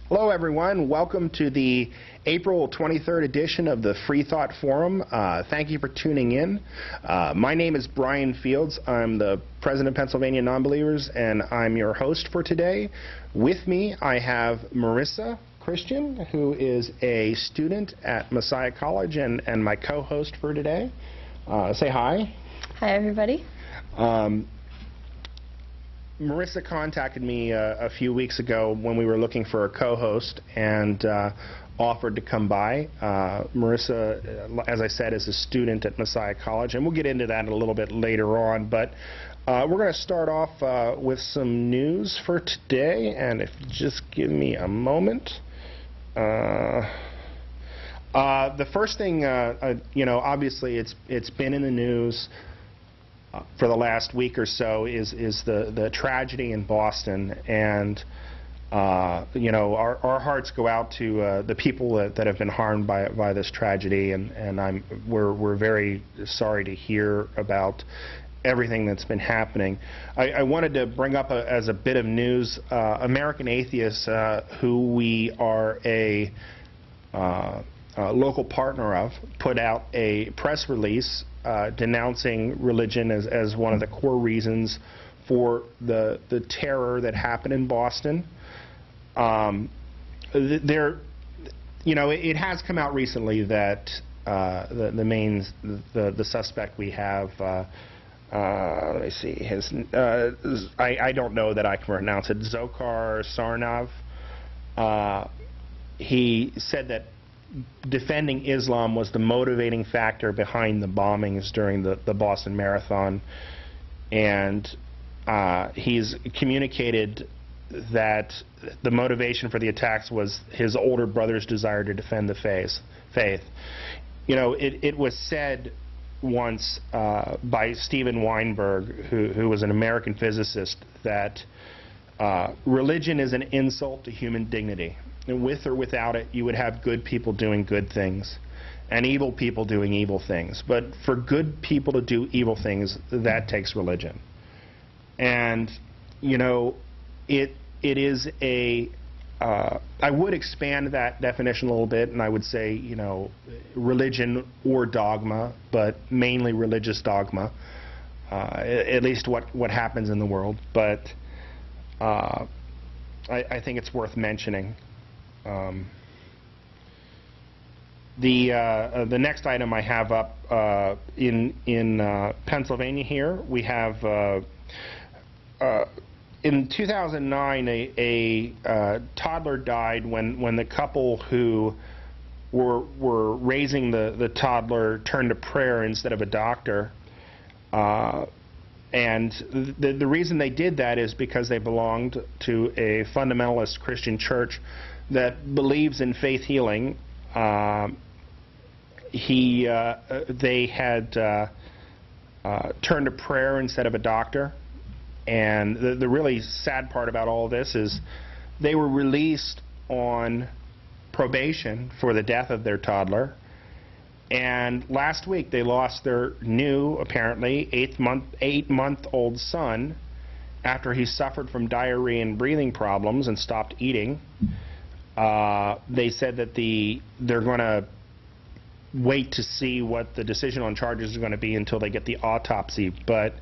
Hello, everyone. Welcome to the April 23rd edition of the Free Thought Forum. Thank you for tuning in. My name is Brian Fields. I'm the president of Pennsylvania Nonbelievers, and I'm your host for today. With me, I have Marisa Christian, who is a student at Messiah College and my co-host for today. Say hi. Hi, everybody. Marisa contacted me a few weeks ago when we were looking for a co-host and offered to come by. Marisa, as I said, is a student at Messiah College, and we'll get into that a little bit later on. But we're going to start off with some news for today, and if you just give me a moment. The first thing, obviously it's been in the news for the last week or so is the tragedy in Boston, and our hearts go out to the people that have been harmed by this tragedy, and we're very sorry to hear about everything that's been happening. I wanted to bring up as a bit of news, American Atheists, who we are a local partner of, put out a press release denouncing religion as one of the core reasons for the terror that happened in Boston. It has come out recently that the suspect we have, let me see, his I don't know that I can pronounce it, Dzhokhar Tsarnaev. He said that defending Islam was the motivating factor behind the bombings during the Boston Marathon, and he's communicated that the motivation for the attacks was his older brother's desire to defend the faith. It was said once by Steven Weinberg, who was an American physicist, that religion is an insult to human dignity. And with or without it, you would have good people doing good things and evil people doing evil things. But for good people to do evil things, that takes religion. And, it is a... I would expand that definition a little bit, and I would say, religion or dogma, but mainly religious dogma, at least what happens in the world. But I think it's worth mentioning. The next item I have up in Pennsylvania here, we have in 2009 a toddler died when the couple who were raising the toddler turned to prayer instead of a doctor. And the reason they did that is because they belonged to a fundamentalist Christian church that believes in faith healing. They had turned to prayer instead of a doctor. And the really sad part about all this is they were released on probation for the death of their toddler. And last week they lost their new, apparently, 8-month-old son after he suffered from diarrhea and breathing problems and stopped eating. They said that they're going to wait to see what the decision on charges is going to be until they get the autopsy. But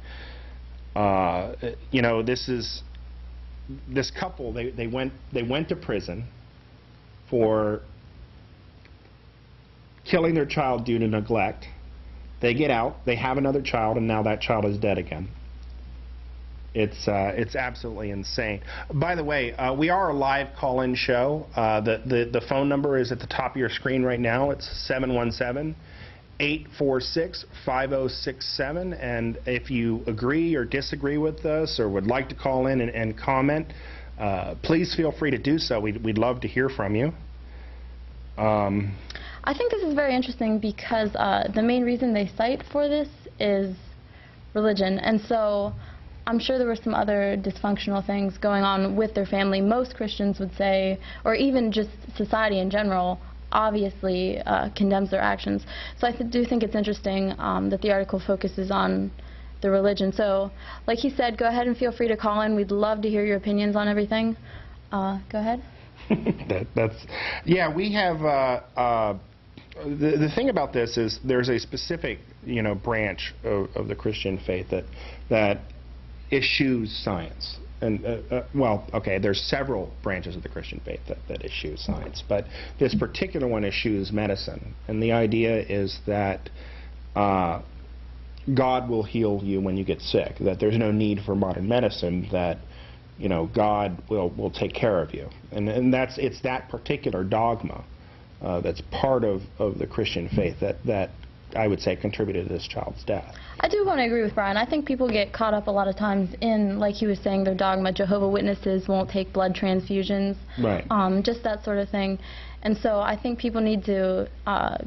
this couple, they went to prison for killing their child due to neglect. They get out, they have another child, and now that child is dead again. It's absolutely insane. By the way, we are a live call-in show. The phone number is at the top of your screen right now. It's 717-846-5067. And if you agree or disagree with us or would like to call in and comment, please feel free to do so. We'd love to hear from you. I think this is very interesting because the main reason they cite for this is religion. And so I'm sure there were some other dysfunctional things going on with their family. Most Christians would say, or even just society in general, obviously condemns their actions. So I do think it's interesting that the article focuses on the religion. So like he said, go ahead and feel free to call in. We'd love to hear your opinions on everything. Go ahead. Yeah, we have the thing about this is there's a specific branch of the Christian faith that eschews science. And well, okay, there's several branches of the Christian faith that eschew science, but this particular one eschews medicine. And the idea is that God will heal you when you get sick, that there's no need for modern medicine, that God will take care of you. And it's that particular dogma that's part of the Christian faith that I would say contributed to this child's death. I do want to agree with Brian. I think people get caught up a lot of times in, like he was saying, their dogma. Jehovah's Witnesses won't take blood transfusions. Right. Just that sort of thing. And so I think people need to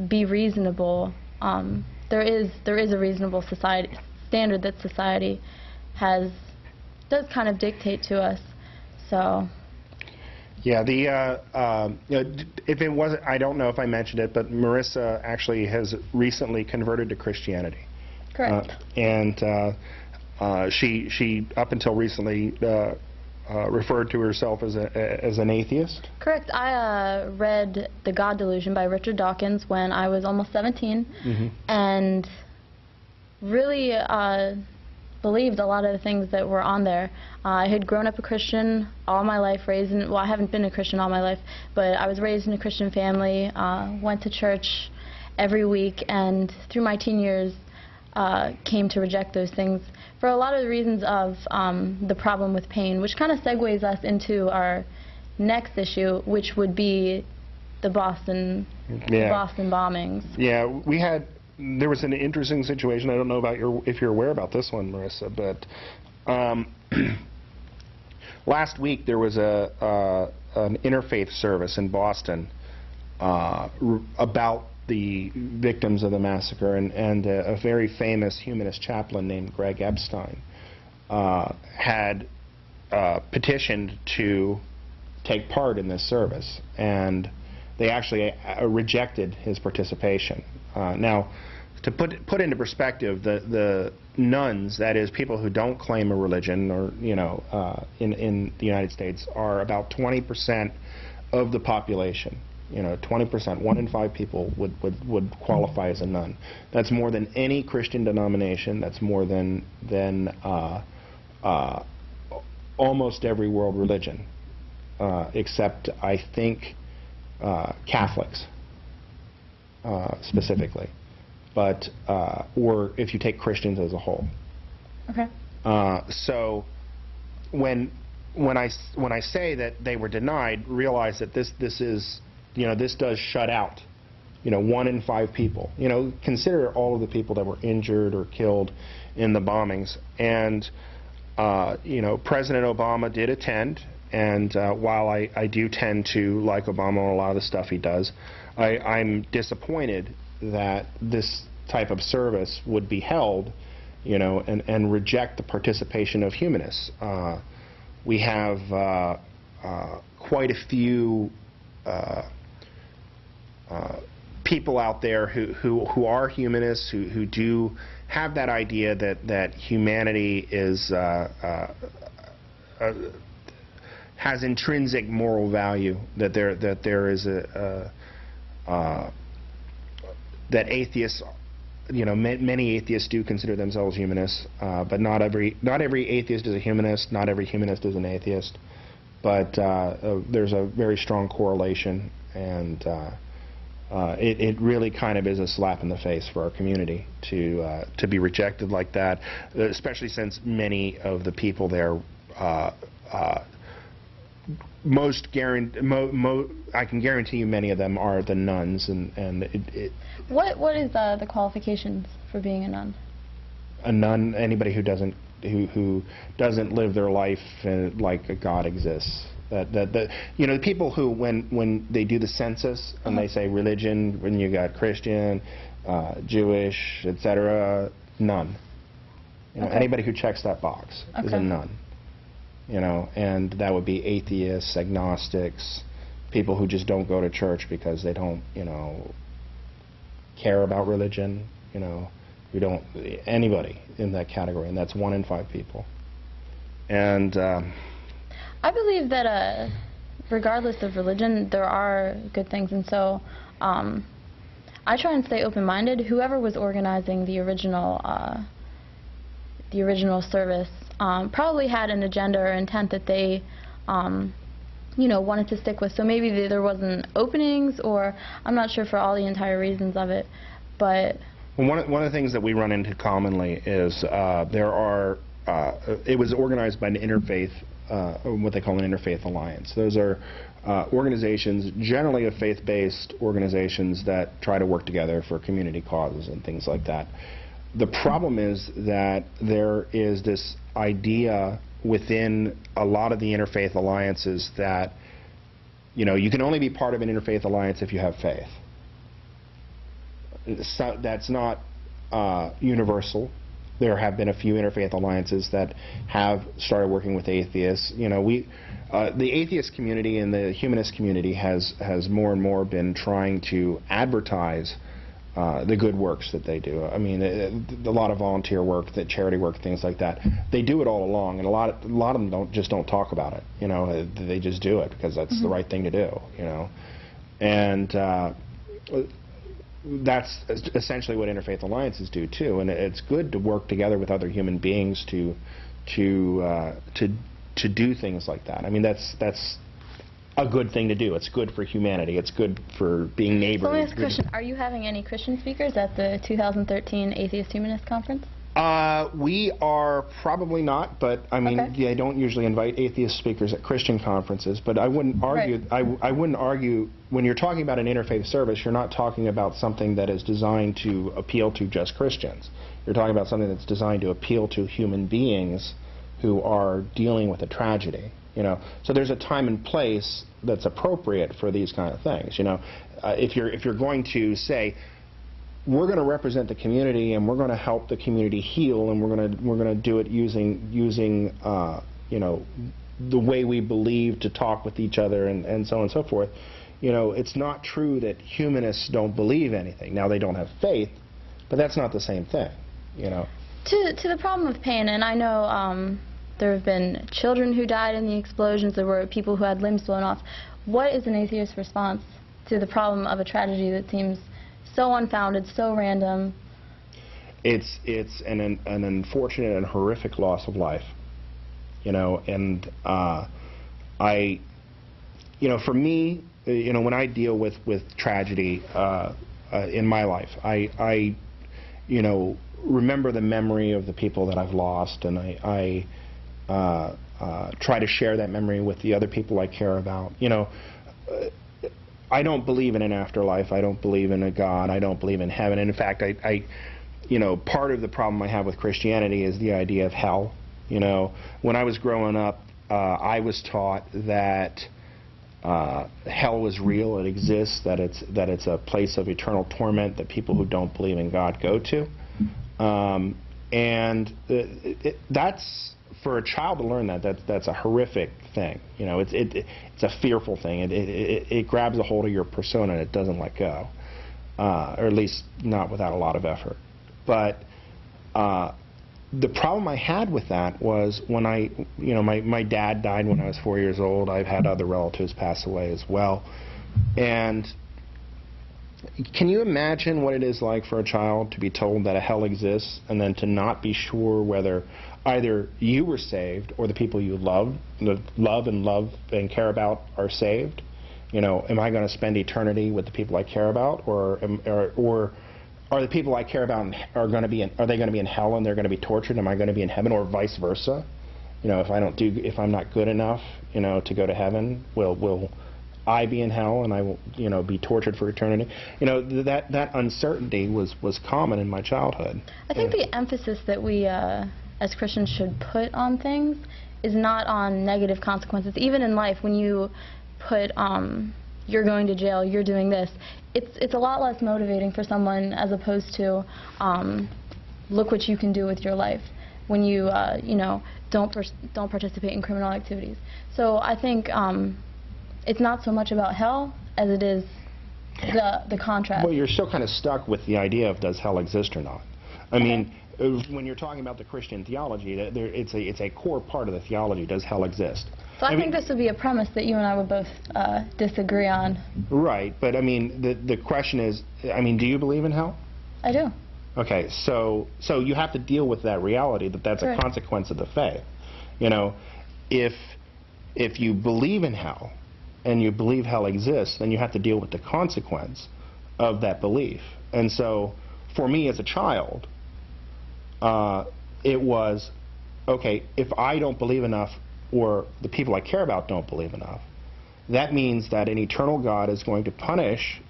be reasonable. There is a reasonable society standard that society does kind of dictate to us. So. Yeah, if it wasn't, I don't know if I mentioned it, but Marisa actually has recently converted to Christianity. Correct. And she up until recently referred to herself as an atheist. Correct. I read The God Delusion by Richard Dawkins when I was almost 17, and really believed a lot of the things that were on there. I had grown up a Christian all my life, well, I haven't been a Christian all my life, but I was raised in a Christian family, went to church every week, and through my teen years came to reject those things for a lot of the reasons of the problem with pain, which kind of segues us into our next issue, which would be the Boston bombings. Yeah, there was an interesting situation. I don't know about if you're aware about this one, Marisa, but last week there was an interfaith service in Boston about the victims of the massacre, and a very famous humanist chaplain named Greg Epstein had petitioned to take part in this service, and they actually rejected his participation. Now, to put into perspective, the nuns, that is, people who don't claim a religion, or in the United States, are about 20% of the population. 20%, 1 in 5 people would qualify as a nun. That's more than any Christian denomination. That's more than almost every world religion, except I think Catholics specifically, but or if you take Christians as a whole. Okay. So when I say that they were denied, realize that this is this does shut out 1 in 5 people. Consider all of the people that were injured or killed in the bombings, and President Obama did attend. And while I do tend to like Obama on a lot of the stuff he does, I'm disappointed that this type of service would be held, and reject the participation of humanists. We have quite a few people out there who are humanists, who do have that idea that humanity is has intrinsic moral value, that there is that atheists, many atheists do consider themselves humanists, but not every atheist is a humanist, not every humanist is an atheist, but there's a very strong correlation, and it really kind of is a slap in the face for our community to be rejected like that, especially since many of the people there I can guarantee you many of them are the nuns, and What is the qualifications for being a nun? A nun, anybody who doesn't live their life like a God exists. The people who when they do the census and they say religion, when you got Christian, Jewish, etc., none. Anybody who checks that box is a nun. And that would be atheists, agnostics, people who just don't go to church because they don't, care about religion, who don't, anybody in that category, and that's 1 in 5 people. And I believe that regardless of religion, there are good things, and so I try and stay open-minded. Whoever was organizing the original service probably had an agenda or intent that they, wanted to stick with. So maybe there wasn't openings, or I'm not sure for all the entire reasons of it, but. Well, one of the things that we run into commonly is it was organized by an interfaith, what they call an interfaith alliance. Those are organizations, generally of faith-based organizations, that try to work together for community causes and things like that. The problem is that there is this idea within a lot of the interfaith alliances that, you can only be part of an interfaith alliance if you have faith. So that's not universal. There have been a few interfaith alliances that have started working with atheists. The atheist community and the humanist community has more and more been trying to advertise the good works that they do. I mean, a lot of volunteer work, charity work, things like that. They do it all along, and a lot of them don't talk about it. They just do it because that's the right thing to do. And that's essentially what interfaith alliances do too. And it's good to work together with other human beings to do things like that. I mean, that's a good thing to do. It's good for humanity. It's good for being neighbors. So let me ask a question. Are you having any Christian speakers at the 2013 Atheist Humanist Conference? We are probably not, but I mean, okay. I don't usually invite atheist speakers at Christian conferences. But I wouldn't argue. Right. I wouldn't argue when you're talking about an interfaith service. You're not talking about something that is designed to appeal to just Christians. You're talking about something that's designed to appeal to human beings who are dealing with a tragedy. So there's a time and place that's appropriate for these kind of things. If you're going to say, we're going to represent the community and we're going to help the community heal, and we're going to do it using the way we believe to talk with each other and so on and so forth. It's not true that humanists don't believe anything. Now, they don't have faith, but that's not the same thing. To the problem of pain, and I know there have been children who died in the explosions. There were people who had limbs blown off. What is an atheist's response to the problem of a tragedy that seems so unfounded, so random? It's an unfortunate and horrific loss of life, and for me, when I deal with tragedy in my life, I remember the memory of the people that I've lost, and I try to share that memory with the other people I care about. I don't believe in an afterlife. I don't believe in a God. I don't believe in heaven. And in fact, part of the problem I have with Christianity is the idea of hell. When I was growing up, I was taught that hell was real. It exists. That it's a place of eternal torment that people who don't believe in God go to. And that's, for a child to learn that's a horrific thing. It's a fearful thing. It grabs a hold of your persona and it doesn't let go, or at least not without a lot of effort. But the problem I had with that was when my dad died when I was 4 years old. I've had other relatives pass away as well, and can you imagine what it is like for a child to be told that a hell exists and then to not be sure whether either you were saved or the people you love and care about are saved? Am I going to spend eternity with the people I care about, or are the people I care about are they going to be in hell and they're going to be tortured? Am I going to be in heaven, or vice versa? If I'm not good enough, to go to heaven, will I be in hell and I will, be tortured for eternity? That uncertainty was common in my childhood. I think the emphasis that we as Christians should put on things is not on negative consequences. Even in life, when you put you're going to jail, you're doing this, it's a lot less motivating for someone as opposed to look what you can do with your life when you don't participate in criminal activities. So I think it's not so much about hell as it is the contrast. Well, you're still kind of stuck with the idea of does hell exist or not. I mean, when you're talking about the Christian theology, it's a core part of the theology. Does hell exist? So I think this would be a premise that you and I would both disagree on. Right, but I mean, the question is, I mean, do you believe in hell? I do. Okay, so you have to deal with that reality that that's a consequence of the faith. You know, if you believe in hell and you believe hell exists, then you have to deal with the consequence of that belief. And so, for me as a child, it was, okay, if I don't believe enough, or the people I care about don't believe enough, that means that an eternal God is going to punish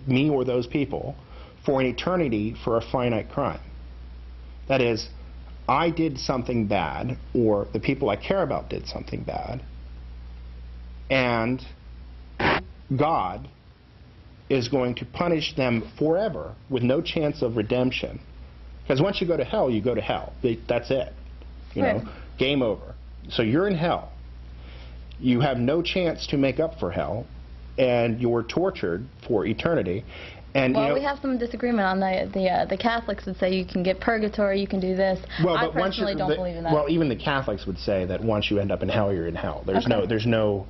me or those people for an eternity for a finite crime. That is, I did something bad, or the people I care about did something bad, and God is going to punish them forever with no chance of redemption. Because once you go to hell, you go to hell. That's it. You know, game over. So you're in hell. You have no chance to make up for hell, and you're tortured for eternity. And well, we have some disagreement on the Catholics would say you can get purgatory, you can do this. Well, I but personally don't believe in that. Well, even the Catholics would say that once you end up in hell, you're in hell. There's no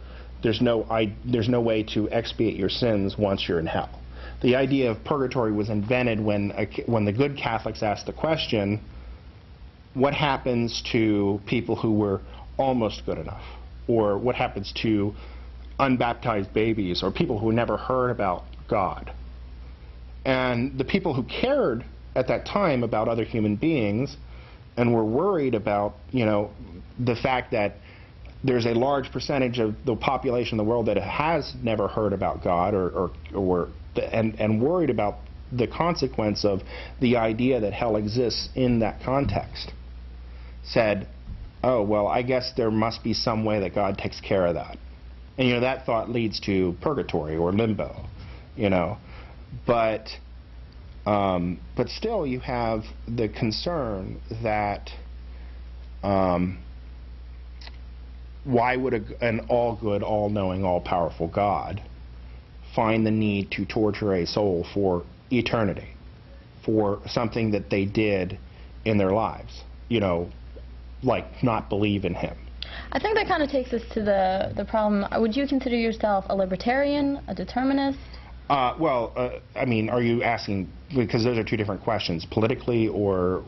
way to expiate your sins once you're in hell. The idea of purgatory was invented when the good Catholics asked the question, what happens to people who were almost good enough? Or what happens to unbaptized babies or people who never heard about God? And the people who cared at that time about other human beings and were worried about, you know, the fact that there's a large percentage of the population of the world that has never heard about God and worried about the consequence of the idea that hell exists in that context, said, oh, well, I guess there must be some way that God takes care of that. And, you know, that thought leads to purgatory or limbo, you know. But still you have the concern that why would an all-good, all-knowing, all-powerful God find the need to torture a soul for eternity, for something that they did in their lives, you know, like not believe in him? I think that kind of takes us to the problem. Would you consider yourself a libertarian, a determinist? I mean, are you asking, because those are two different questions, politically or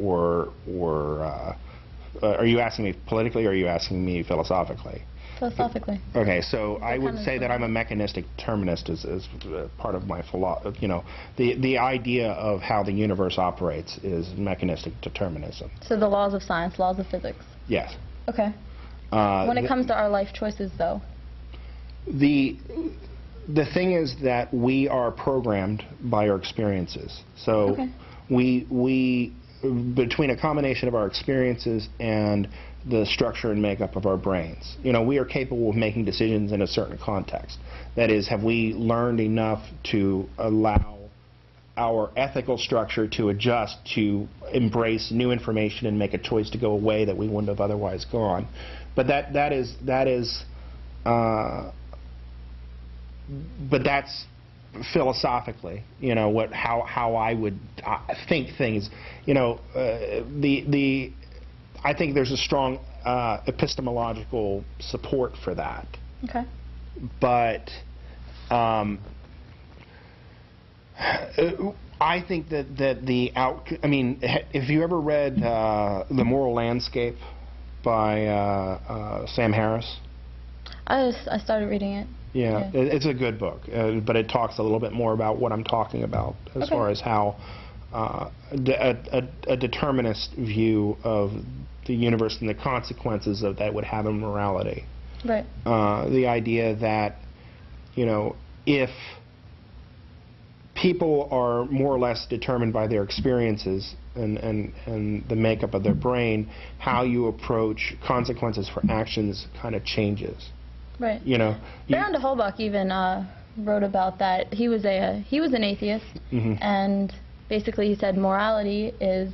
are you asking me politically or are you asking me philosophically? Philosophically. Okay, so I would say that I'm a mechanistic determinist as part of my philosophy. You know, the idea of how the universe operates is mechanistic determinism. So the laws of science, laws of physics. Yes. Okay. When it comes to our life choices, though? The thing is that we are programmed by our experiences. So we between a combination of our experiences and the structure and makeup of our brains, you know, we are capable of making decisions in a certain context. That is, have we learned enough to allow our ethical structure to adjust to embrace new information and make a choice to go a way that we wouldn't have otherwise gone? But but that's philosophically, you know, how I would think things. You know, I think there's a strong epistemological support for that. Okay. But I think that I mean, have you ever read The Moral Landscape by Sam Harris? I started reading it. Yeah, it's a good book, but it talks a little bit more about what I'm talking about as far as how a determinist view of the universe and the consequences of that would have in morality. Right. The idea that, you know, if people are more or less determined by their experiences and the makeup of their brain, how you approach consequences for actions kind of changes. Right. You know, Baron de Holbach even wrote about that. He was an atheist, and basically he said morality is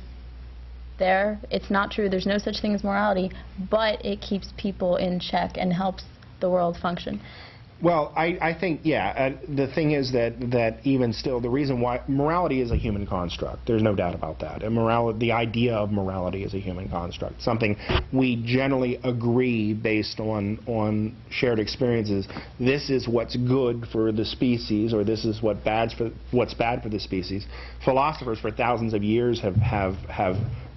there. It's not true. There's no such thing as morality, but it keeps people in check and helps the world function. Well, I think, yeah, the thing is that even still, the reason why morality is a human construct, there's no doubt about that. And the idea of morality is a human construct, something we generally agree based on shared experiences. This is what's good for the species, or this is what's bad for the species. Philosophers for thousands of years have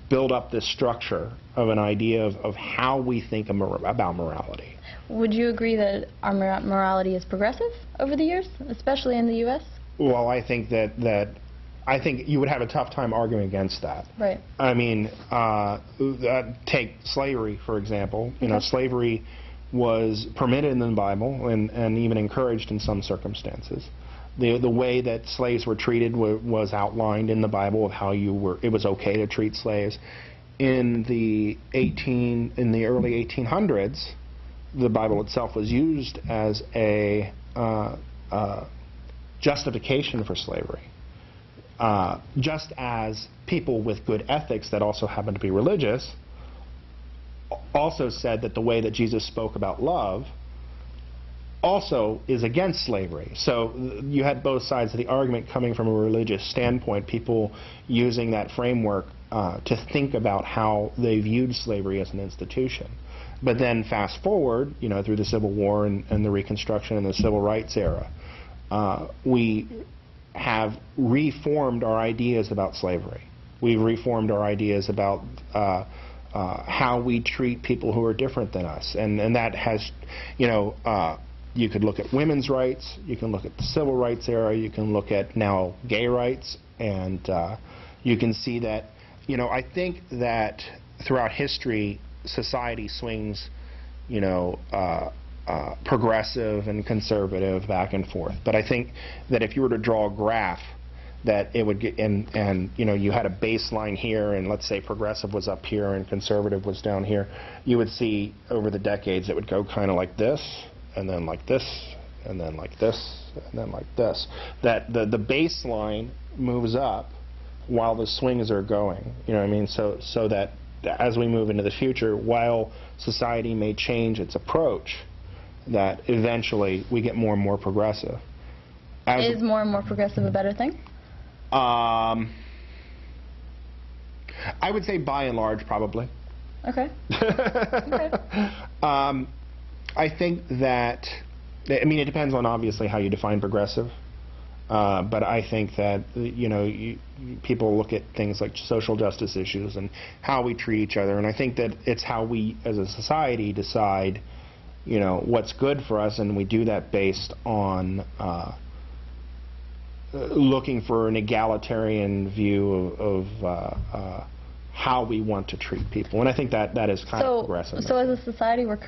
built up this structure of an idea of how we think about morality. Would you agree that our morality is progressive over the years, especially in the U.S.? Well, I think I think you would have a tough time arguing against that. Right. I mean, take slavery, for example. You know, slavery was permitted in the Bible and even encouraged in some circumstances. The way that slaves were treated was outlined in the Bible of how it was okay to treat slaves. In the early 1800s, the Bible itself was used as a justification for slavery. Just as people with good ethics that also happened to be religious also said that the way that Jesus spoke about love also is against slavery. So you had both sides of the argument coming from a religious standpoint, people using that framework to think about how they viewed slavery as an institution. But then fast forward, you know, through the Civil War and the Reconstruction and the Civil Rights era, we have reformed our ideas about slavery. We've reformed our ideas about how we treat people who are different than us. And that has, you know, you could look at women's rights, you can look at the Civil Rights era, you can look at now gay rights, and you can see that, you know, I think that throughout history, society swings, you know, progressive and conservative back and forth. But I think that if you were to draw a graph, that it would get, and you know, you had a baseline here, and let's say progressive was up here and conservative was down here, you would see over the decades it would go kind of like this, and then like this, and then like this, and then like this. That the baseline moves up while the swings are going. You know what I mean? So that as we move into the future, while society may change its approach, that eventually we get more and more progressive. Is more and more progressive a better thing? I would say by and large, probably. Okay. Okay. I think that, I mean, it depends on obviously how you define progressive. But I think that, you know, people look at things like social justice issues and how we treat each other, and I think that it's how we as a society decide, you know, what's good for us, and we do that based on looking for an egalitarian view of how we want to treat people, and I think that is kind of progressive. So as a society, we're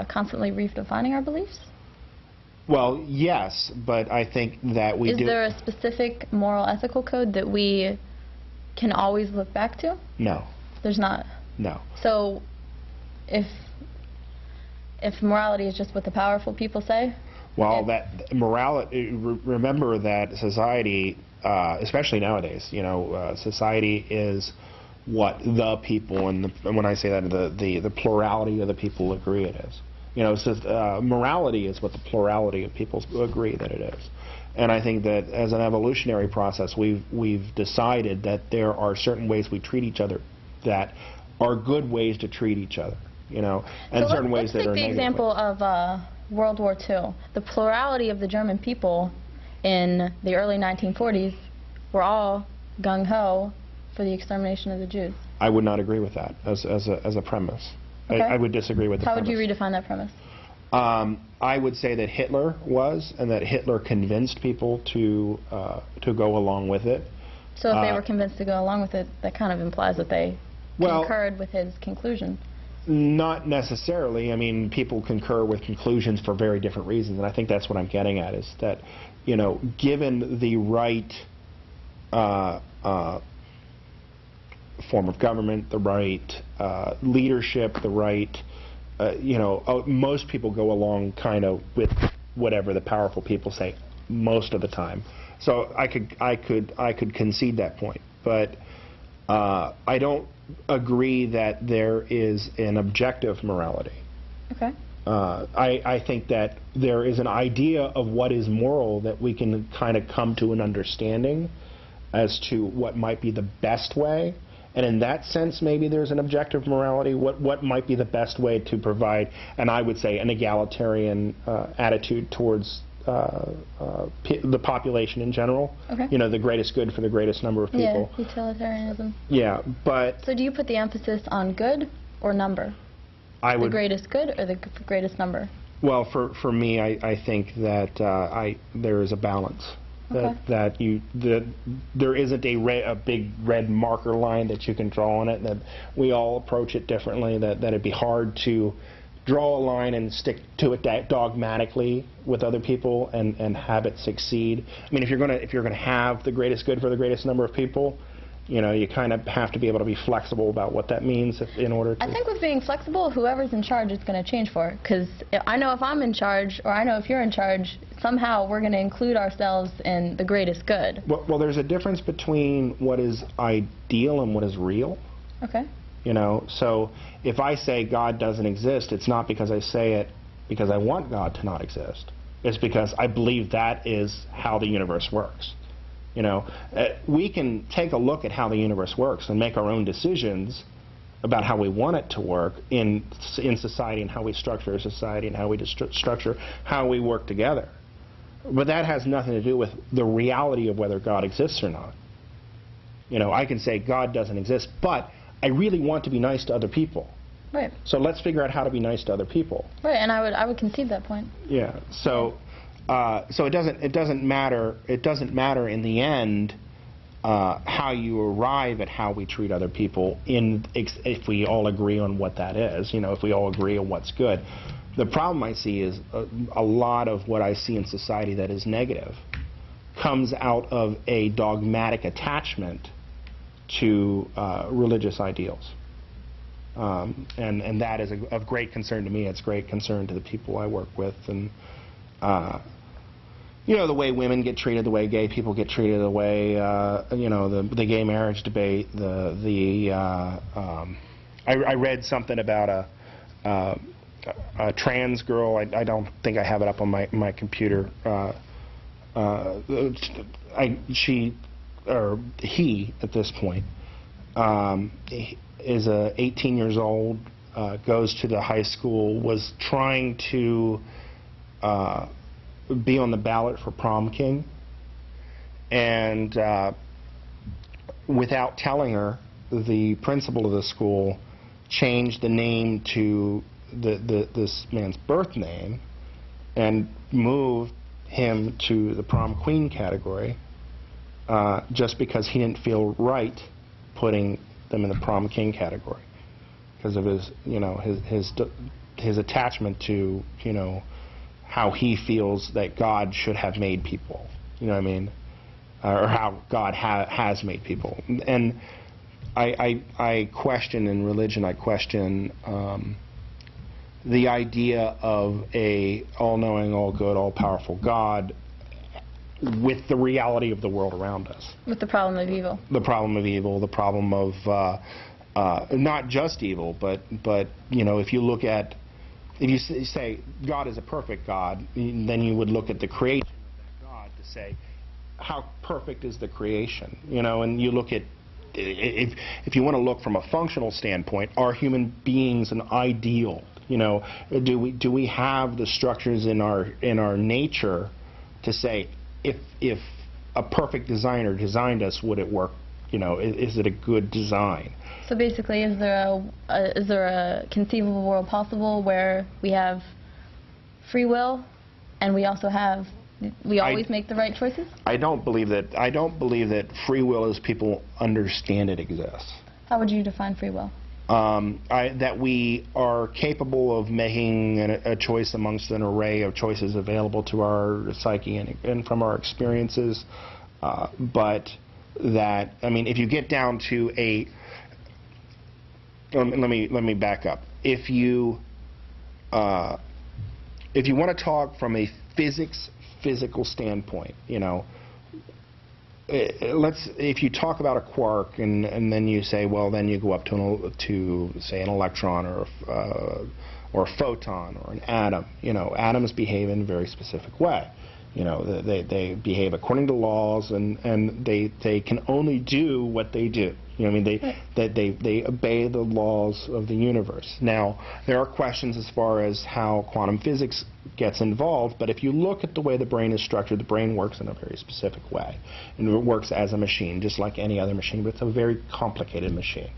constantly redefining our beliefs? Well, yes, but I think that we do... Is there a specific moral ethical code that we can always look back to? No. There's not? No. So if morality is just what the powerful people say? Well, that morality, remember that society, especially nowadays, you know, society is what the people, and when I say that, the plurality of the people agree it is. You know, so, morality is what the plurality of people agree that it is. And I think that as an evolutionary process, we've decided that there are certain ways we treat each other that are good ways to treat each other, you know, and so certain ways that are negative. Let's take the example of World War II. The plurality of the German people in the early 1940s were all gung-ho for the extermination of the Jews. I would not agree with that as a premise. Okay. I would disagree with the premise. How would you redefine that premise? I would say that Hitler was, and that Hitler convinced people to go along with it. So if they were convinced to go along with it, that kind of implies that they concurred with his conclusion. Not necessarily. I mean, people concur with conclusions for very different reasons, and I think that's what I'm getting at, is that, you know, given the right form of government, the right leadership, the right, you know, most people go along kind of with whatever the powerful people say most of the time. So I could concede that point, but I don't agree that there is an objective morality. Okay. I think that there is an idea of what is moral that we can kind of come to an understanding as to what might be the best way. And in that sense, maybe there's an objective morality. What might be the best way to provide, and I would say, an egalitarian attitude towards the population in general. Okay. You know, the greatest good for the greatest number of people. Yeah, utilitarianism. Yeah, but... So do you put the emphasis on good or number? I would... The greatest good or the greatest number? Well, for me, I think that there is a balance. Okay. That there isn't a big red marker line that you can draw on it, that we all approach it differently, that it'd be hard to draw a line and stick to it dogmatically with other people and have it succeed. I mean, if you're gonna have the greatest good for the greatest number of people, you know, you kind of have to be able to be flexible about what that means in order to... I think with being flexible, whoever's in charge is going to change for it. Because I know if I'm in charge, or I know if you're in charge, somehow we're going to include ourselves in the greatest good. Well, there's a difference between what is ideal and what is real. Okay. You know, so if I say God doesn't exist, it's not because I say it because I want God to not exist. It's because I believe that is how the universe works. You know, we can take a look at how the universe works and make our own decisions about how we want it to work in society and how we structure society and how we structure how we work together. But that has nothing to do with the reality of whether God exists or not. You know, I can say God doesn't exist, but I really want to be nice to other people. Right. So let's figure out how to be nice to other people. Right, and I would concede that point. Yeah. So it doesn't matter in the end how you arrive at how we treat other people if we all agree on what that is. You know, if we all agree on what's good. The problem I see is a lot of what I see in society that is negative comes out of a dogmatic attachment to religious ideals. And that is of great concern to me. It's great concern to the people I work with. And you know, the way women get treated, the way gay people get treated, the way you know, the gay marriage debate. I read something about a trans girl. I don't think I have it up on my computer. He at this point is 18 years old, goes to the high school, was trying to be on the ballot for prom king, and without telling her, the principal of the school changed the name to this man's birth name and moved him to the prom queen category, just because he didn't feel right putting them in the prom king category because of his, you know, his attachment to, you know, how he feels that God should have made people, you know what I mean, or how God has made people. And I question in religion, I question the idea of a all-knowing, all-good, all-powerful God with the reality of the world around us. With the problem of evil. The problem of evil, the problem of not just evil, but you know, if you look at, if you say God is a perfect God, then you would look at the creation of that God to say, how perfect is the creation? You know, and you look at, if you want to look from a functional standpoint, are human beings an ideal? You know, do we have the structures in our nature to say, if a perfect designer designed us, would it work? You know, is it a good design? So basically, is there a conceivable world possible where we have free will, and we also have, we always make the right choices? I don't believe that free will as people understand it exists. How would you define free will? That we are capable of making a choice amongst an array of choices available to our psyche and from our experiences, but that, I mean, if you get down to a, let me back up. If you want to talk from a physical standpoint, you know, if you talk about a quark and then you say, well, then you go up to say an electron or or a photon or an atom. Atoms behave in a very specific way. They behave according to laws, and they can only do what they do. They obey the laws of the universe. Now, there are questions as far as how quantum physics gets involved, but if you look at the way the brain is structured, the brain works in a very specific way. And it works as a machine, just like any other machine, but it's a very complicated machine.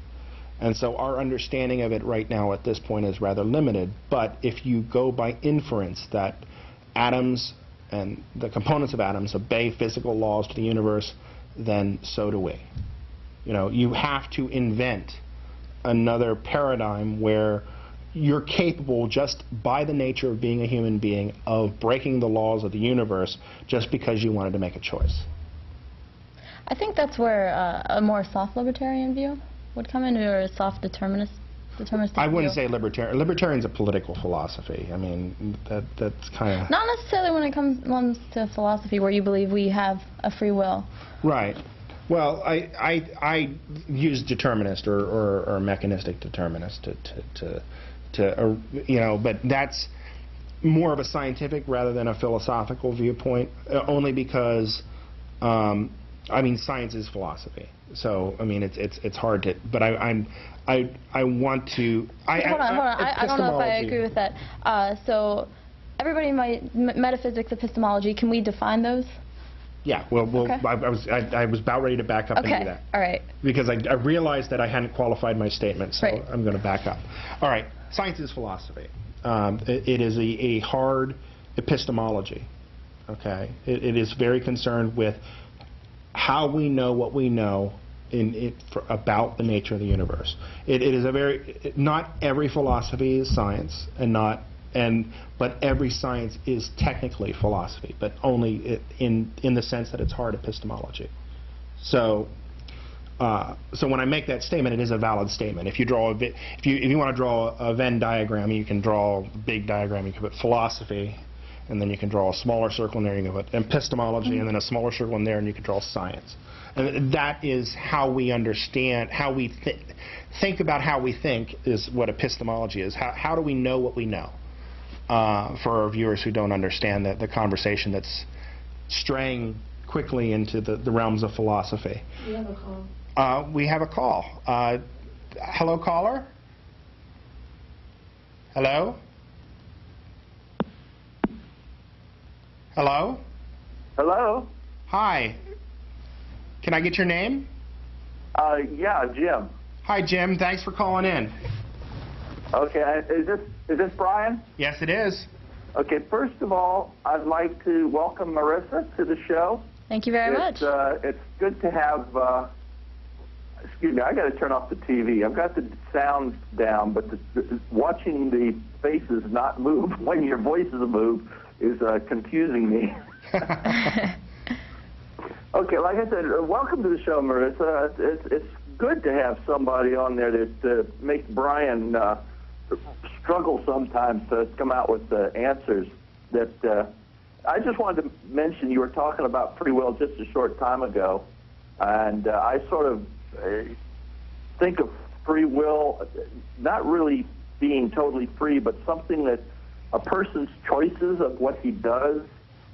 And so our understanding of it right now at this point is rather limited, but if you go by inference that atoms and the components of atoms obey physical laws to the universe, then so do we. You have to invent another paradigm where you're capable, just by the nature of being a human being, of breaking the laws of the universe just because you wanted to make a choice. I think that's where a more soft libertarian view would come in, or a soft deterministic I wouldn't view. say libertarian. Libertarian's a political philosophy. I mean, that's kind of... Not necessarily when it comes to philosophy, where you believe we have a free will. Right. Well, I use determinist or mechanistic determinist but that's more of a scientific rather than a philosophical viewpoint, only because science is philosophy. So it's hard to, but I want to. Hold on. I don't know if I agree with that. So everybody might metaphysics, epistemology. Can we define those? Yeah, well, Okay. I was about ready to back up and do that. All right. Because I realized that I hadn't qualified my statement, so Right. I'm going to back up. All right, science is philosophy. It is a hard epistemology, okay? It is very concerned with how we know what we know about the nature of the universe. It is not every philosophy is science, but every science is technically philosophy, but only in the sense that it's hard epistemology. So when I make that statement, it is a valid statement. If you want to draw a Venn diagram, you can draw a big diagram. You can put philosophy, and then you can draw a smaller circle in there. You can put epistemology, and then a smaller circle in there, and you can draw science. And that is how we understand, how we think about how we think, is what epistemology is. How do we know what we know? For our viewers who don't understand the conversation that's straying quickly into the realms of philosophy. We have a call. We have a call. Hello, caller? Hello? Hello? Hello? Hi. Can I get your name? Yeah, Jim. Hi, Jim. Thanks for calling in. Okay, is this Brian? Yes, it is. Okay, first of all, I'd like to welcome Marisa to the show. Thank you very much. It's good to have, excuse me, I got to turn off the TV. I've got the sound down, but watching the faces not move when your voices move is confusing me. Okay, like I said, welcome to the show, Marisa. It's good to have somebody on there that makes Brian struggle sometimes to come out with the answers. That I just wanted to mention, you were talking about free will just a short time ago, and I sort of think of free will not really being totally free, but something that a person's choices of what he does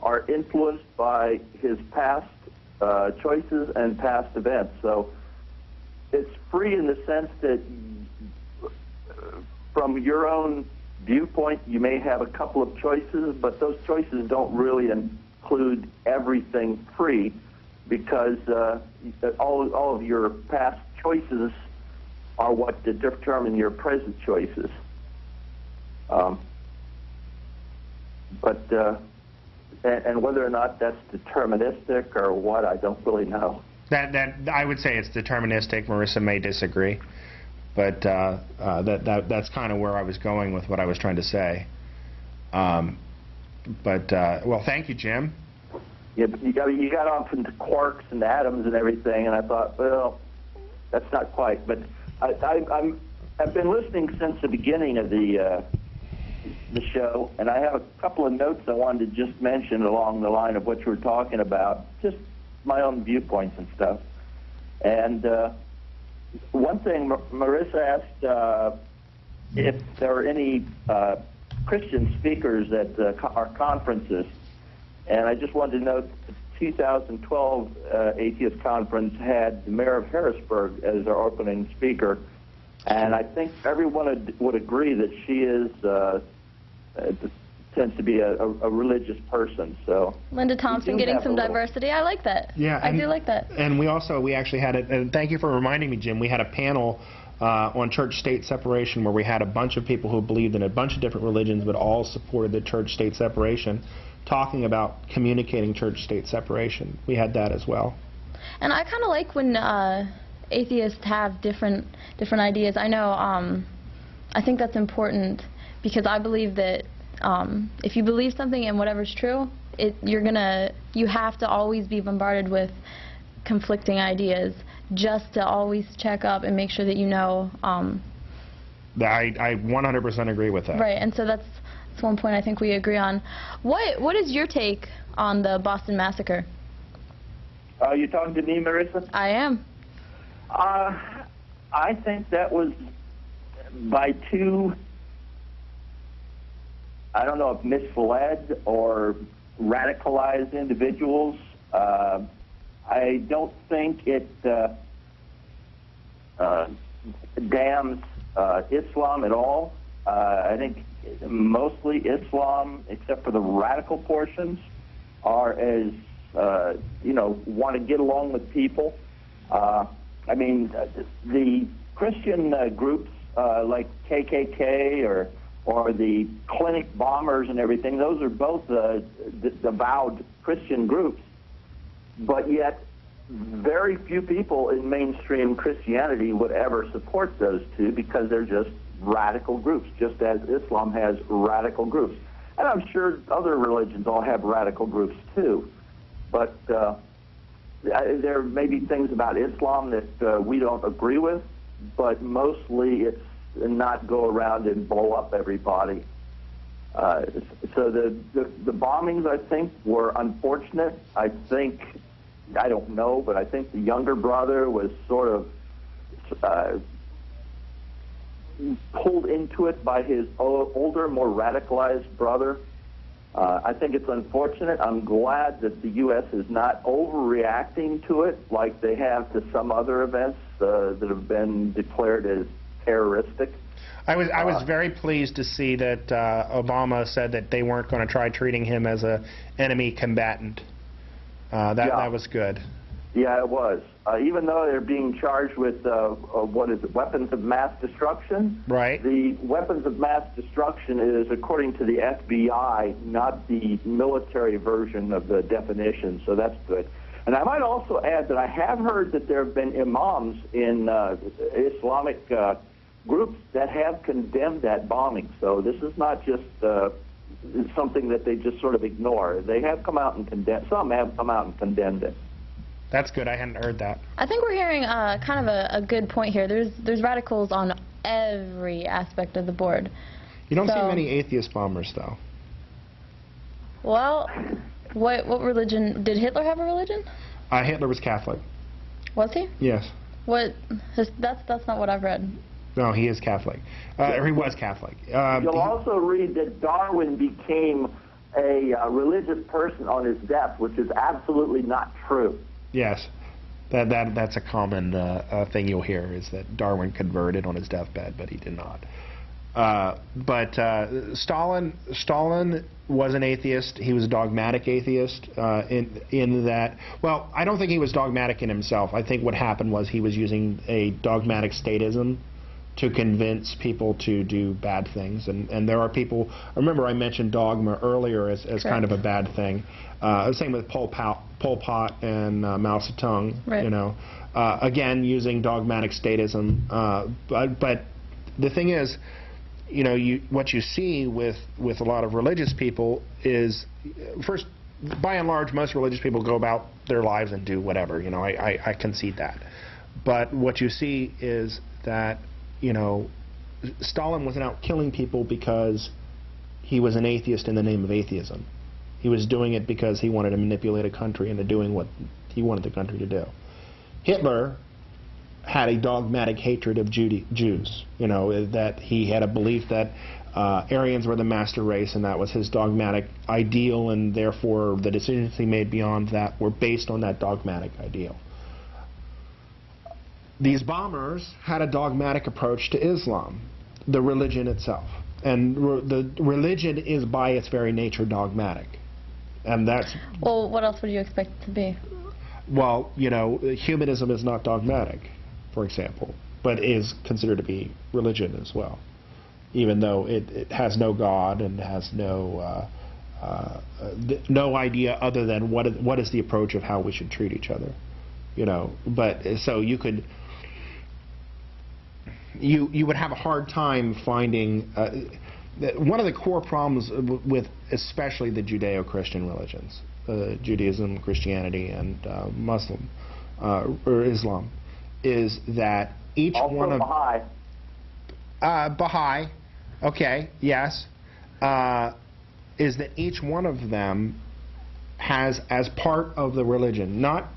are influenced by his past choices and past events. So it's free in the sense that from your own viewpoint, you may have a couple of choices, but those choices don't really include everything free, because all of your past choices are what determine your present choices. And whether or not that's deterministic or what, I don't really know. That I would say it's deterministic. Marisa may disagree, but that's kind of where I was going with what I was trying to say. Well, thank you, Jim. Yeah, but you got off into quarks and atoms and everything, and I thought, well, that's not quite. But I've been listening since the beginning of the show, and I have a couple of notes I wanted to just mention along the line of what you were talking about, just my own viewpoints and stuff. And one thing, Marisa asked if there are any Christian speakers at our conferences. And I just wanted to note the 2012 Atheist Conference had the mayor of Harrisburg as our opening speaker. And I think everyone would agree that she is tends to be a religious person. So Linda Thompson getting some diversity. I like that. Yeah, I do like that. And we actually had it, and thank you for reminding me, Jim, we had a panel on church-state separation where we had a bunch of people who believed in a bunch of different religions but all supported the church-state separation, talking about communicating church-state separation. We had that as well. And I kind of like when atheists have different ideas. I know, I think that's important because I believe that if you believe something and whatever's true, you have to always be bombarded with conflicting ideas just to always check up and make sure that you know. I 100% agree with that. Right, and so that's one point I think we agree on. What is your take on the Boston Massacre? Are you talking to me, Marisa? I am. I think that was by two, I don't know if misled or radicalized individuals. I don't think it damns Islam at all. I think mostly Islam, except for the radical portions, are as, want to get along with people. I mean, the Christian groups like KKK or the clinic bombers and everything, those are both avowed Christian groups. But yet, very few people in mainstream Christianity would ever support those two because they're just radical groups, just as Islam has radical groups. And I'm sure other religions all have radical groups too. But there may be things about Islam that we don't agree with, but mostly it's not go around and blow up everybody. So the bombings, I think, were unfortunate. I don't know, but I think the younger brother was sort of pulled into it by his older, more radicalized brother. I think it's unfortunate. I'm glad that the U.S. is not overreacting to it like they have to some other events that have been declared as terroristic. I was very pleased to see that Obama said that they weren't going to try treating him as an enemy combatant. That was good. Yeah, it was. Even though they're being charged with, weapons of mass destruction. Right. The weapons of mass destruction is, according to the FBI, not the military version of the definition, so that's good. And I might also add that I have heard that there have been imams in Islamic groups that have condemned that bombing. So this is not just something that they just sort of ignore. They have come out and condemned. Some have come out and condemned it. That's good. I hadn't heard that. I think we're hearing kind of a good point here. There's radicals on every aspect of the board. You don't see many atheist bombers, though. Well, what religion did Hitler have a religion? Hitler was Catholic. Was he? Yes. That's not what I've read. No, he is Catholic. Or he was Catholic. You'll also read that Darwin became a religious person on his death, which is absolutely not true. Yes. That's a common thing you'll hear, is that Darwin converted on his deathbed, but he did not. But Stalin was an atheist. He was a dogmatic atheist in that, well, I don't think he was dogmatic in himself. I think what happened was he was using a dogmatic statism to convince people to do bad things. And there are people, remember I mentioned dogma earlier as kind of a bad thing. Same with Pol Pot and Mao Zedong, right. Again, using dogmatic statism. But the thing is, what you see with a lot of religious people is, first, by and large, most religious people go about their lives and do whatever. I concede that. But what you see is that, Stalin wasn't out killing people because he was an atheist in the name of atheism. He was doing it because he wanted to manipulate a country into doing what he wanted the country to do. Hitler had a dogmatic hatred of Jews. You know, that he had a belief that Aryans were the master race, and that was his dogmatic ideal, and therefore the decisions he made beyond that were based on that dogmatic ideal. These bombers had a dogmatic approach to Islam, the religion itself. And the religion is by its very nature dogmatic. And that's... Well, what else would you expect it to be? Well, you know, humanism is not dogmatic, for example, but is considered to be religion as well, even though it has no God and has no idea other than what is the approach of how we should treat each other, you know. But so you could... You would have a hard time finding one of the core problems with especially the Judeo-Christian religions, Judaism, Christianity, and Muslim or Islam, is that each also one of Baha'i. Okay, yes, is that each one of them has as part of the religion, not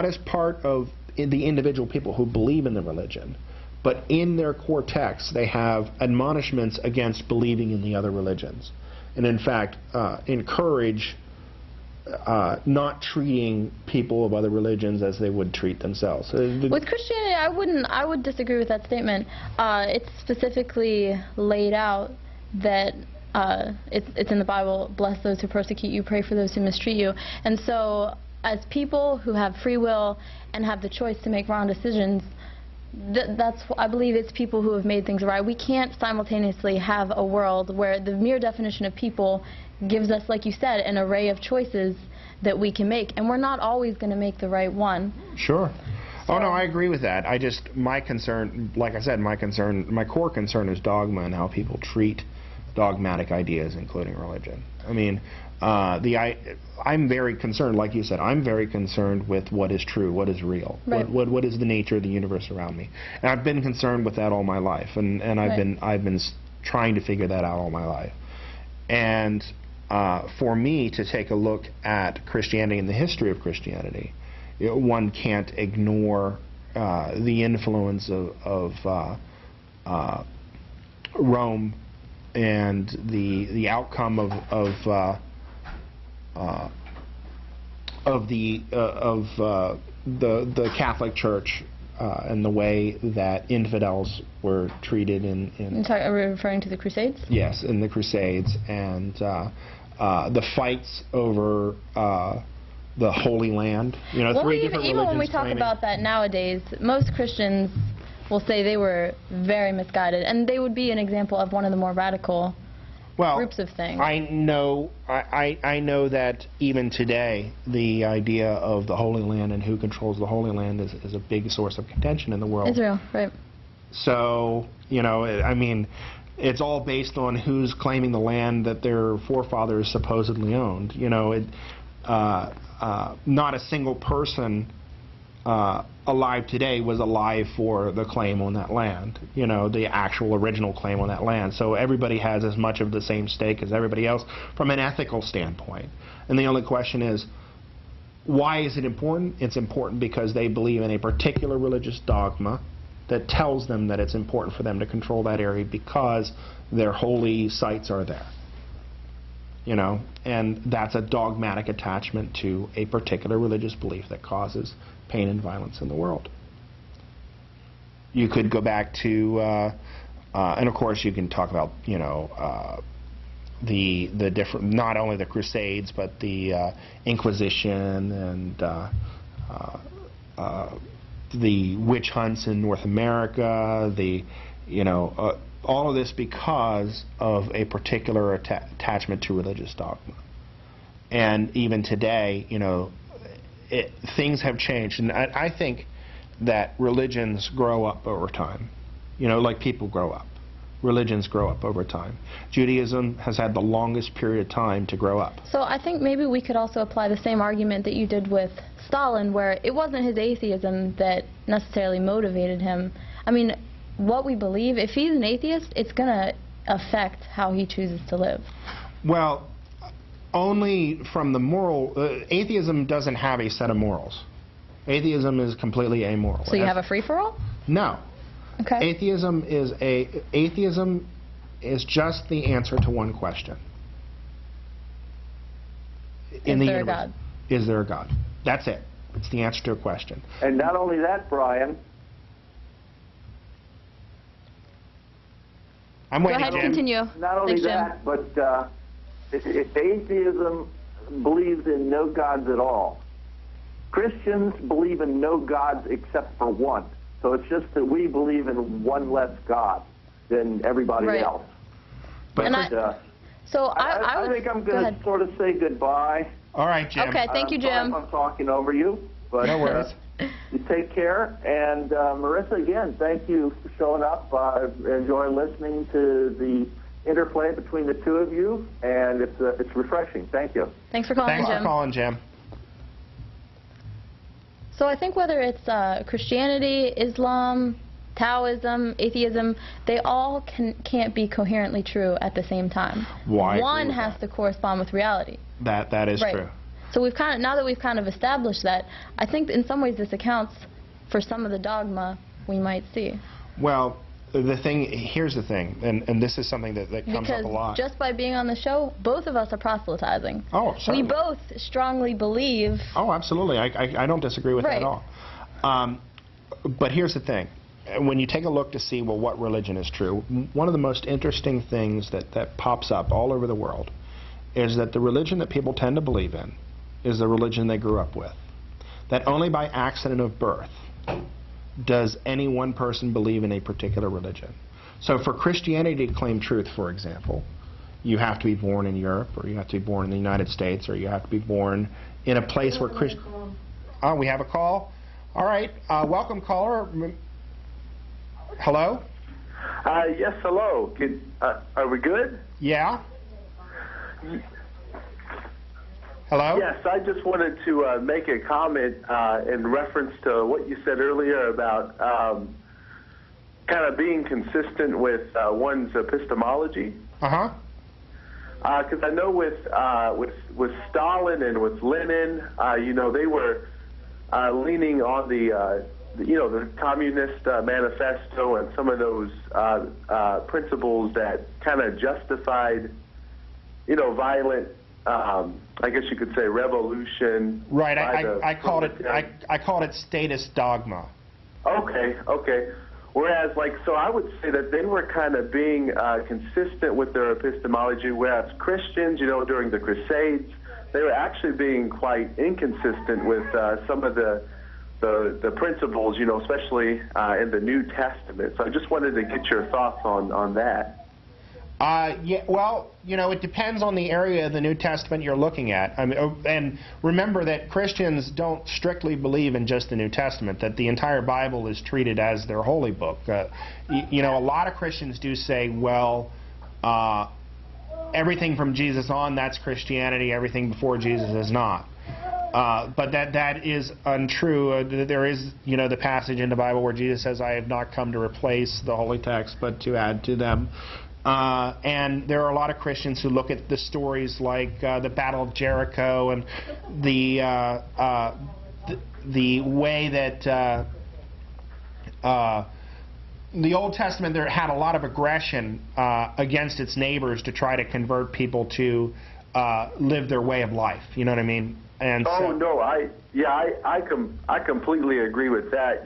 as part of the individual people who believe in the religion, but in their core texts they have admonishments against believing in the other religions, and in fact encourage not treating people of other religions as they would treat themselves. With Christianity, I would disagree with that statement. It's specifically laid out that it's in the Bible, bless those who persecute you, pray for those who mistreat you. And so as people who have free will and have the choice to make wrong decisions, I believe it's people who have made things right. We can't simultaneously have a world where the mere definition of people gives us, like you said, an array of choices that we can make, and we're not always going to make the right one. Sure. So, oh no, I agree with that. My concern, like I said, my core concern is dogma and how people treat dogmatic ideas, including religion. I mean, I'm very concerned, like you said, I'm very concerned with what is true, what is real, right. what is the nature of the universe around me. And I've been concerned with that all my life, and I've been trying to figure that out all my life. And for me to take a look at Christianity and the history of Christianity, one can't ignore the influence of Rome and the outcome of the Catholic Church and the way that infidels were treated Are we referring to the Crusades? Yes, in the Crusades, and the fights over the Holy Land. You know, well, three different religions. Even when we talk about that nowadays, most Christians will say they were very misguided, and they would be an example of one of the more radical groups of things. I know that even today, the idea of the Holy Land and who controls the Holy Land is a big source of contention in the world. Israel, right. So, you know, I mean, it's all based on who's claiming the land that their forefathers supposedly owned. You know, not a single person alive today was alive for the claim on that land, you know, the actual original claim on that land. So everybody has as much of the same stake as everybody else from an ethical standpoint. And the only question is, why is it important? It's important because they believe in a particular religious dogma that tells them that it's important for them to control that area because their holy sites are there. You know, and that's a dogmatic attachment to a particular religious belief that causes pain and violence in the world. You could go back to, and of course you can talk about, you know, the different, not only the Crusades, but the Inquisition and the witch hunts in North America, you know, all of this because of a particular attachment to religious dogma. And even today, you know, things have changed, and I think that religions grow up over time. You know, like people grow up. Religions grow up over time. Judaism has had the longest period of time to grow up. So I think maybe we could also apply the same argument that you did with Stalin, where it wasn't his atheism that necessarily motivated him. I mean, what we believe, if he's an atheist, it's going to affect how he chooses to live. Well, only from the moral... atheism doesn't have a set of morals. Atheism is completely amoral. So you have a free-for-all? No. Okay. Atheism is just the answer to one question. Is there a God? Is there a God? That's it. It's the answer to a question. And not only that, Brian. I'm waiting, Go ahead, Jim. continue. Not only Thanks, Jim. that, but if atheism believes in no gods at all. Christians believe in no gods except for one. So it's just that we believe in one less God than everybody Right. else. But And I think I'm going to sort of say goodbye. all right, Jim. Okay, thank you, Sorry Jim. if I'm talking over you, but No worries. you take care. And Marisa, again, thank you for showing up. I enjoy listening to the interplay between the two of you, and it's refreshing. Thank you. Thanks for calling, Thanks Jim. for calling, Jim. So I think whether it's Christianity, Islam, Taoism, atheism, they all can't be coherently true at the same time. Why? One has to correspond with reality. That is Right. true. So now that we've kind of established that, I think in some ways this accounts for some of the dogma we might see. Well, here's the thing, and this is something that comes Because up a lot. just by being on the show, both of us are proselytizing. Oh, certainly. We both strongly believe. Oh, absolutely. I don't disagree with that at Right. all. But here's the thing. When you take a look to see, well, what religion is true, one of the most interesting things that pops up all over the world is that the religion that people tend to believe in is the religion they grew up with. That only by accident of birth does any one person believe in a particular religion. So for Christianity to claim truth, for example, you have to be born in Europe, or you have to be born in the United States, or you have to be born in a place where Oh, we have a call? All right. Welcome, caller. Hello? Yes, hello. Are we good? Yeah? Hello? Yes, I just wanted to make a comment in reference to what you said earlier about kind of being consistent with one's epistemology. Uh-huh. Because I know with Stalin and with Lenin, they were leaning on the Communist Manifesto and some of those principles that kind of justified, violent, I guess you could say, revolution. Right. I called it status dogma. Okay. Whereas, so I would say that they were kind of being consistent with their epistemology, whereas Christians, during the Crusades, they were actually being quite inconsistent with some of the principles, especially in the New Testament. So I just wanted to get your thoughts on that. Yeah, well, it depends on the area of the New Testament you're looking at. And remember that Christians don't strictly believe in just the New Testament, that the entire Bible is treated as their holy book. A lot of Christians do say, well, everything from Jesus on, that's Christianity, everything before Jesus is not. But that is untrue. There is, the passage in the Bible where Jesus says, I have not come to replace the holy text, but to add to them. And there are a lot of Christians who look at the stories like the Battle of Jericho and the way that the Old Testament there had a lot of aggression against its neighbors to try to convert people to live their way of life. You know what I mean? And I completely agree with that.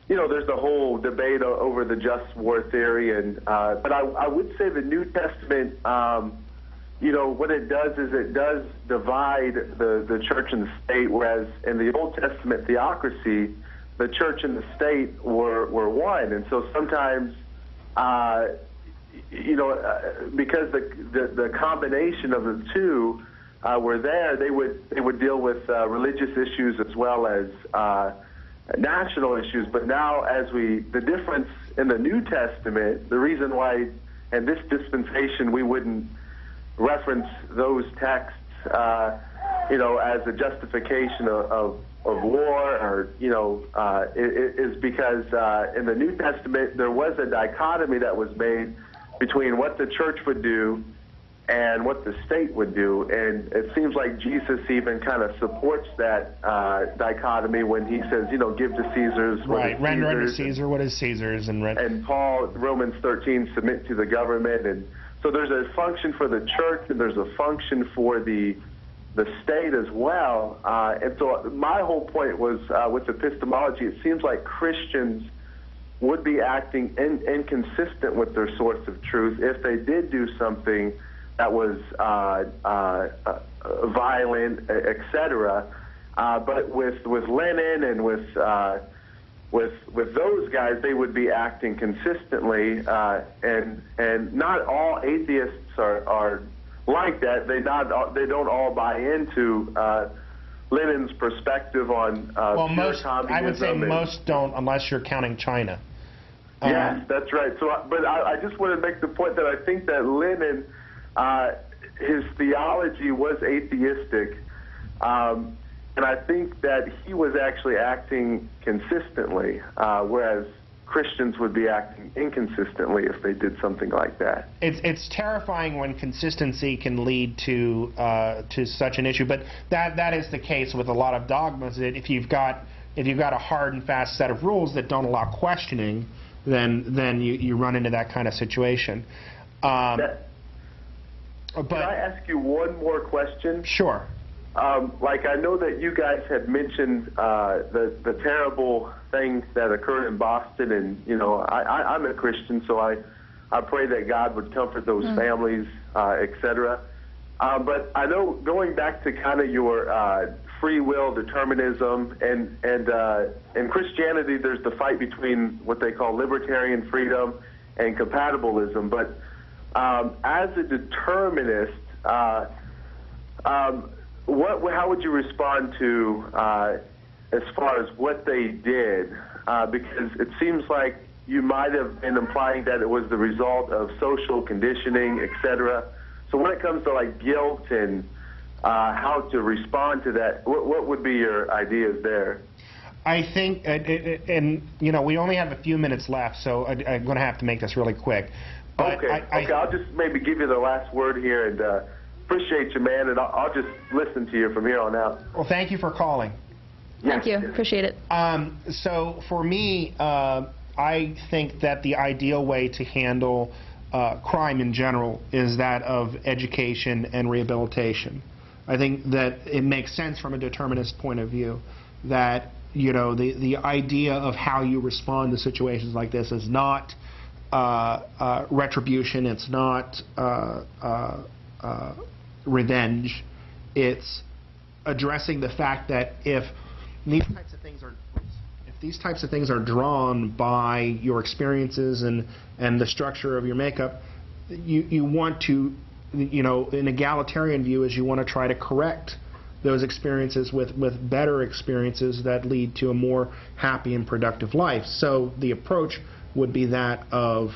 There's a whole debate over the just war theory, and but I would say the New Testament, what it does is it does divide the church and the state, whereas in the Old Testament theocracy, the church and the state were one, and so sometimes, because the combination of the two were there, they would deal with religious issues as well as national issues. But now, the difference in the New Testament, the reason why in this dispensation we wouldn't reference those texts, as a justification of war, or is because in the New Testament there was a dichotomy that was made between what the church would do and what the state would do. And it seems like Jesus even kind of supports that dichotomy when he says, you know, give to Caesar's what Right, is render unto Caesar's, Caesar what is Caesar's. And Paul, Romans 13, submit to the government. And so there's a function for the church, and there's a function for the state as well. And so my whole point was with epistemology, it seems like Christians would be acting inconsistent with their source of truth if they did do something that was violent, etc. But with Lenin and with those guys, they would be acting consistently, and not all atheists are like that. They don't all buy into Lenin's perspective on well, pure most, communism. I would say most don't, unless you're counting China. Yes, that's right. So, but I just want to make the point that I think that Lenin, his theology was atheistic, and I think that he was actually acting consistently, whereas Christians would be acting inconsistently if they did something like that. It's terrifying when consistency can lead to such an issue, but that is the case with a lot of dogmas. That if you've got a hard and fast set of rules that don't allow questioning, then you run into that kind of situation. Can I ask you one more question? Sure. Like, I know that you guys had mentioned the terrible things that occurred in Boston, and you know, I'm a Christian, so I pray that God would comfort those families, etc. But I know, going back to kind of your free will determinism, and in Christianity, there's the fight between what they call libertarian freedom and compatibilism. But as a determinist, how would you respond to as far as what they did? Because it seems like you might have been implying that it was the result of social conditioning, etc. So when it comes to like guilt and how to respond to that, what would be your ideas there? I think, and you know, we only have a few minutes left, so I'm going to have to make this really quick. But okay, I'll just maybe give you the last word here, and appreciate you, man, and I'll just listen to you from here on out. Well, thank you for calling. Thank you. Appreciate it. So for me, I think that the ideal way to handle crime in general is that of education and rehabilitation. I think that it makes sense from a determinist point of view that, you know, the idea of how you respond to situations like this is not retribution. It's not revenge. It's addressing the fact that if these types of things are drawn by your experiences and the structure of your makeup, you want to, you know, an egalitarian view is you want to try to correct those experiences with better experiences that lead to a more happy and productive life. So the approach would be that of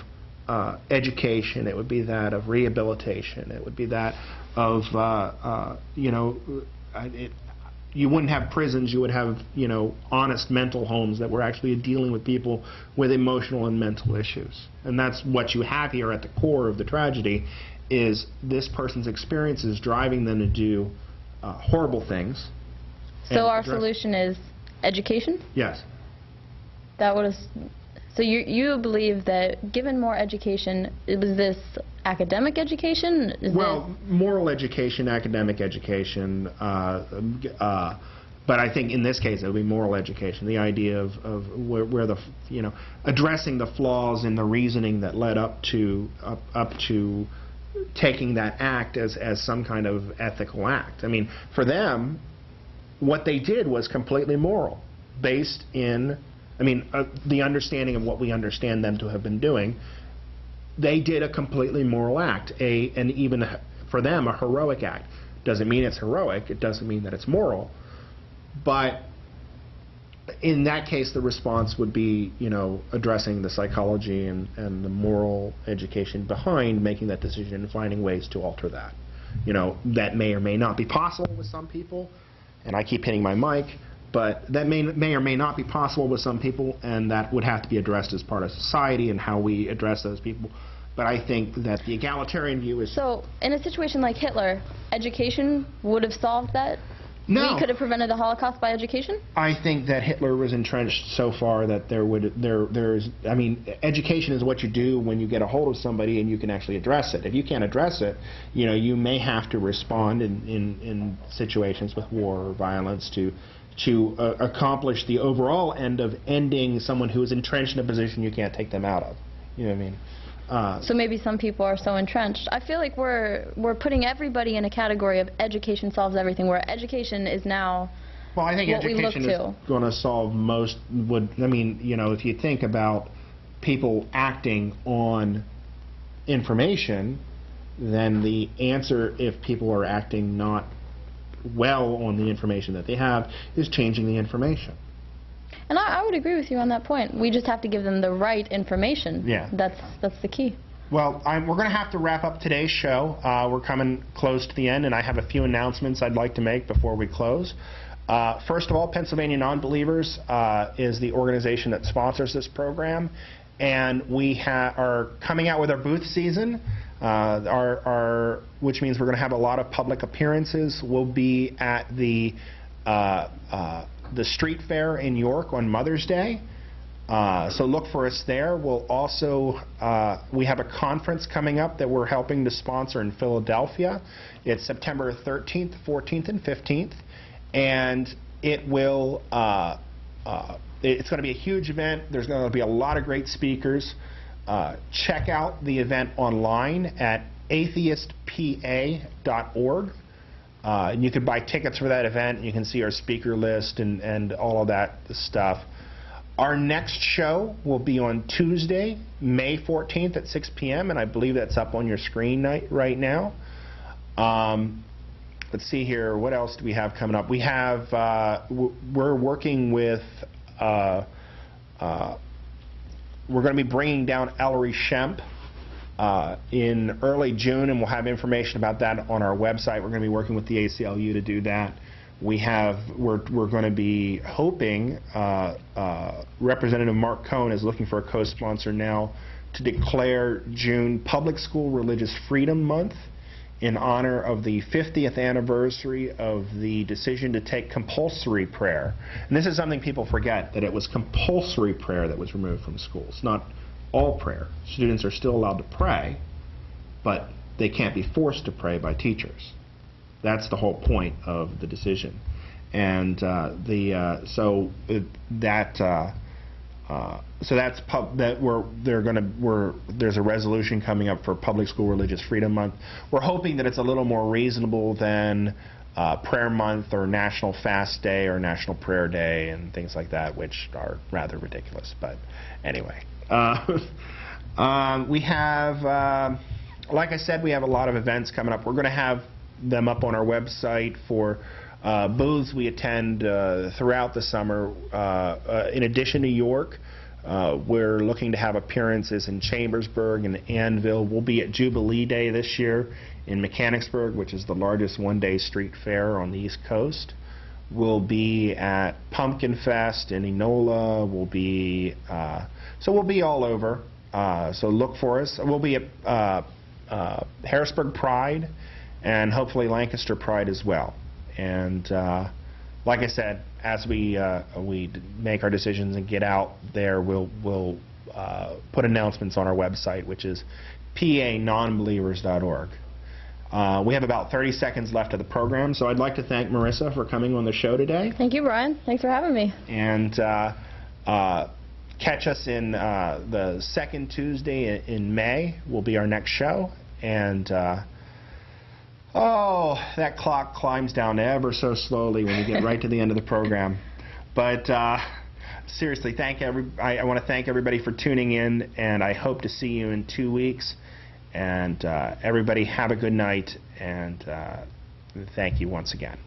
education, it would be that of rehabilitation, it would be that of, you know, you wouldn't have prisons, you would have, you know, honest mental homes that were actually dealing with people with emotional and mental issues. And that's what you have here at the core of the tragedy, is this person's experiences driving them to do horrible things. So our solution is education? Yes. That was. So you believe that given more education, was this academic education? Moral education, academic education, but I think in this case it would be moral education. The idea of where the, you know, addressing the flaws in the reasoning that led up to taking that act as some kind of ethical act. I mean, for them, what they did was completely moral, based in, I mean, the understanding of what we understand them to have been doing. They did a completely moral act, and even for them, a heroic act. Doesn't mean it's heroic, it doesn't mean that it's moral, but in that case, the response would be, you know, addressing the psychology and the moral education behind making that decision and finding ways to alter that. You know, that may or may not be possible with some people, and I keep hitting my mic, but that may or may not be possible with some people, and that would have to be addressed as part of society and how we address those people. But I think that the egalitarian view is... So, in a situation like Hitler, education would have solved that? No. We could have prevented the Holocaust by education? I think that Hitler was entrenched so far that I mean, education is what you do when you get a hold of somebody and you can actually address it. If you can't address it, you know, you may have to respond in situations with war or violence to accomplish the overall end of ending someone who is entrenched in a position you can't take them out of. You know what I mean? So maybe some people are so entrenched. I feel like we're putting everybody in a category of education solves everything, where education is now well, I think what education we look is going to solve most. I mean, you know, if you think about people acting on information, then the answer, if people are acting not well on the information that they have, is changing the information. And I would agree with you on that point. We just have to give them the right information. Yeah. That's the key. Well, we're going to have to wrap up today's show. We're coming close to the end, and I have a few announcements I'd like to make before we close. First of all, Pennsylvania Nonbelievers is the organization that sponsors this program, and we are coming out with our booth season, which means we're going to have a lot of public appearances. We'll be at the street fair in York on Mother's Day. So look for us there. We'll also, we have a conference coming up that we're helping to sponsor in Philadelphia. It's September 13th, 14th, and 15th. And it will, it's going to be a huge event. There's going to be a lot of great speakers. Check out the event online at atheistpa.org. And you can buy tickets for that event, and you can see our speaker list and all of that stuff. Our next show will be on Tuesday, May 14th at 6 p.m., and I believe that's up on your screen right now. Let's see here. What else do we have coming up? We have, we're working with, we're going to be bringing down Ellery Shemp in early June, and we'll have information about that on our website. We're going to be working with the ACLU to do that. We're going to be hoping, Representative Mark Cohn is looking for a co-sponsor now to declare June Public School Religious Freedom Month in honor of the 50th anniversary of the decision to take compulsory prayer. And this is something people forget, that it was compulsory prayer that was removed from schools, not all prayer. Students are still allowed to pray, but they can't be forced to pray by teachers. That's the whole point of the decision. And there's a resolution coming up for Public School Religious Freedom Month. We're hoping that it's a little more reasonable than Prayer Month or National Fast Day or National Prayer Day and things like that, which are rather ridiculous. But anyway, we have, like I said, we have a lot of events coming up. We're going to have them up on our website for booths we attend throughout the summer. In addition to York, we're looking to have appearances in Chambersburg and Annville. We'll be at Jubilee Day this year in Mechanicsburg, which is the largest one-day street fair on the East Coast. We'll be at Pumpkin Fest in Enola. We'll be so we'll be all over. So look for us. We'll be at Harrisburg Pride and hopefully Lancaster Pride as well. And like I said, as we make our decisions and get out there, we'll put announcements on our website, which is panonbelievers.org. We have about 30 seconds left of the program, so I'd like to thank Marisa for coming on the show today. Thank you, Brian. Thanks for having me. And catch us in the second Tuesday in May will be our next show. And oh, that clock climbs down ever so slowly when you get right to the end of the program. But seriously, I want to thank everybody for tuning in, and I hope to see you in 2 weeks. And everybody have a good night, and thank you once again.